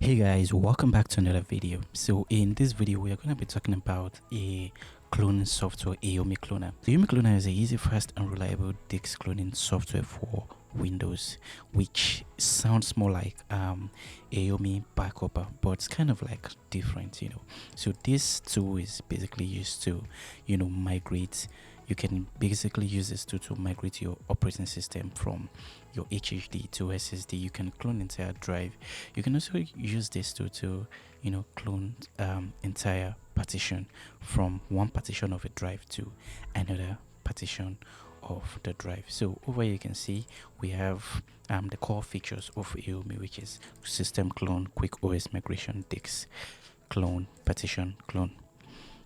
Hey guys, welcome back to another video. So in this video we are going to be talking about a cloning software, AOMEI Cloner. The AOMEI Cloner is a easy, fast and reliable disk cloning software for Windows, which sounds more like AOMEI Backupper, but it's kind of like different, So this tool is basically used to migrate. You can basically use this tool to migrate your operating system from your HDD to SSD. You can clone entire drive. You can also use this tool to clone entire partition from one partition of a drive to another partition of the drive. So over here you can see we have the core features of AOMEI, which is system clone, quick OS migration, disk clone, partition clone.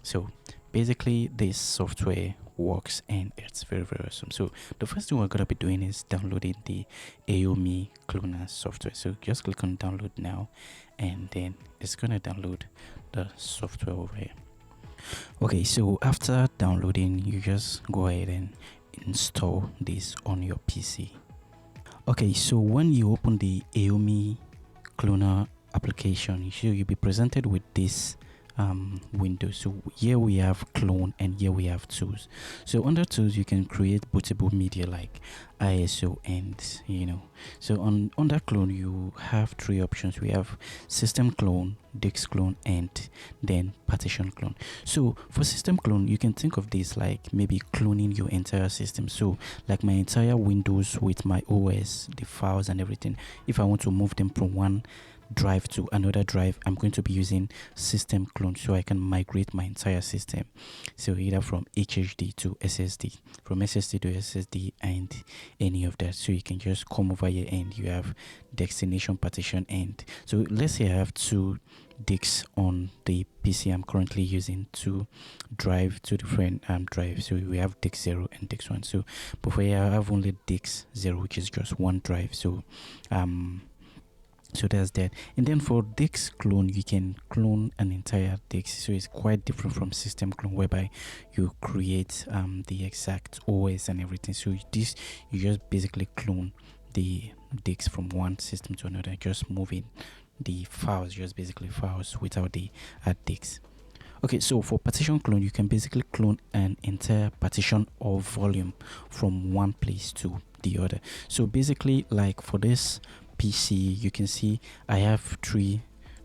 So basically this software works and it's very awesome. So the first thing we're going to be doing is downloading the AOMEI Cloner software. So just click on download now, and then it's going to download the software over here. Okay, so after downloading, you just go ahead and install this on your PC. Okay, so when you open the AOMEI Cloner application, you'll be presented with this window. So here we have clone and here we have tools. So under tools you can create bootable media like ISO, and so under clone you have three options. We have system clone, disk clone, and then partition clone. So for system clone, you can think of this like maybe cloning your entire system. So like my entire Windows with my OS, the files and everything, if I want to move them from one drive to another drive, I'm going to be using system clone, so I can migrate my entire system. So either from HDD to SSD, from SSD to SSD, and any of that. So you can just come over here and you have destination partition. And so let's say I have two disks on the PC I'm currently using to drive two different drives. So we have disk 0 and disk 1. So before here I have only disk 0, which is just one drive. So so that's that. And then for disk clone, you can clone an entire disk. So it's quite different from system clone, whereby you create the exact OS and everything. So you just basically clone the disk from one system to another, just moving the files, just basically files without the hard disks. Okay, so for partition clone, you can basically clone an entire partition or volume from one place to the other. So basically, like for this PC, you can see I have three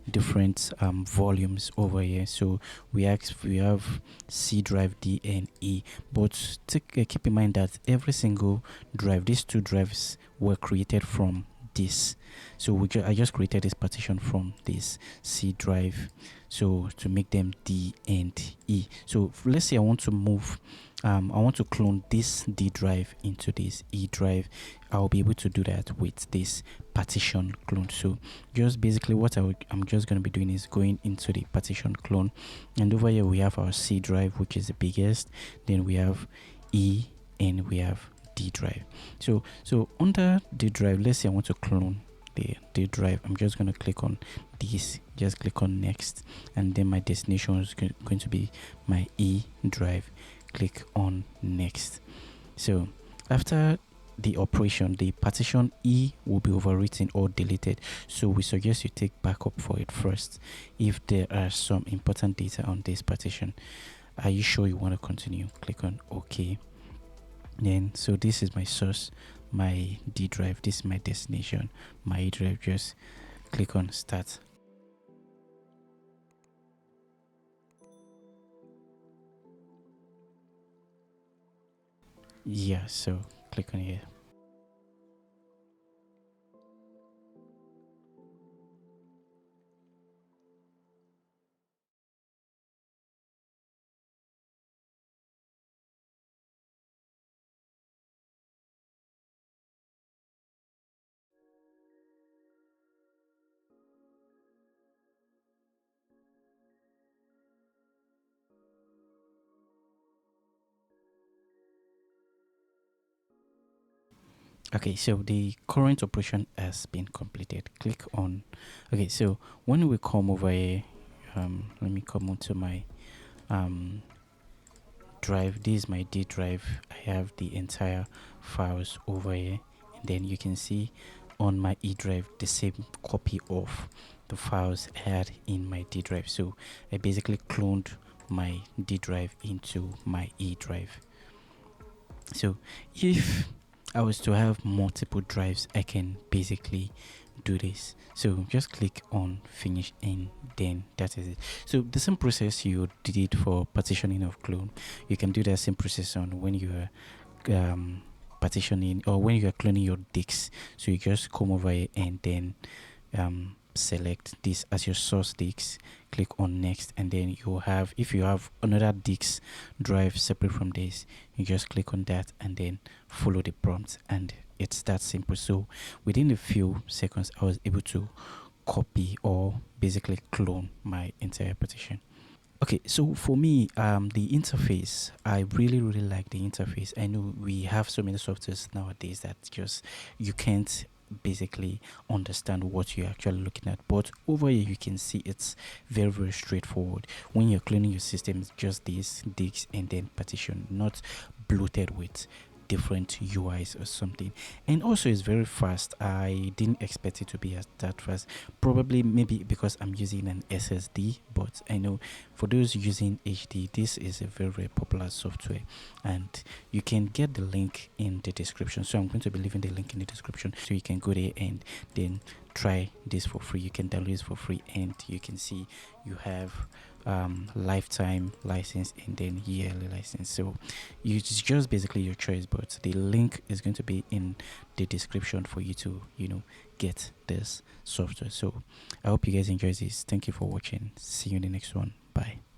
different volumes over here. So we have C drive, D and E, but keep in mind that every single drive, these two drives were created from this. So I just created this partition from this C drive, so to make them D and E. So let's say I want to move I want to clone this D drive into this E drive. I'll be able to do that with this partition clone. So just basically what I'm just going to be doing is going into the partition clone, and over here we have our C drive, which is the biggest, then we have E, and we have D drive. So under D drive, let's say I want to clone the D drive. I'm just going to click on this, just click on next, and then my destination is going to be my E drive. Click on next. So after the operation, the partition E will be overwritten or deleted, so we suggest you take backup for it first if there are some important data on this partition. Are you sure you want to continue? Click on OK. Then so this is my source, my D drive, this is my destination, my E drive. Just click on start. Yeah, so click on here. Okay, so the current operation has been completed. Click on okay. So when we come over here, let me come onto my drive. This is my D drive. I have the entire files over here, and then you can see on my E drive the same copy of the files I had in my D drive. So I basically cloned my D drive into my E drive. So if I was to have multiple drives, I can basically do this. So just click on finish and then that is it. So the same process you did for partitioning of clone, you can do that same process on when you are partitioning or when you are cloning your disks. So you just come over here and then select this as your source disk, click on next, and then you have, if you have another disk drive separate from this, you just click on that and then follow the prompt, and it's that simple. So within a few seconds I was able to copy or basically clone my entire partition. Okay, so for me, the interface, I really like the interface. I know we have so many softwares nowadays that just you can't basically understand what you're actually looking at, but over here you can see it's very straightforward. When you're cleaning your system, it's just this disk and then partition, not bloated with different UIs or something. And also it's very fast. I didn't expect it to be as that fast, probably maybe because I'm using an SSD, but I know for those using HD, this is a very popular software, and you can get the link in the description. So I'm going to be leaving the link in the description so you can go there and then try this for free. You can download this for free, and you can see you have lifetime license and then yearly license. So it's just basically your choice, but the link is going to be in the description for you to get this software. So I hope you guys enjoy this. Thank you for watching. See you in the next one. Bye.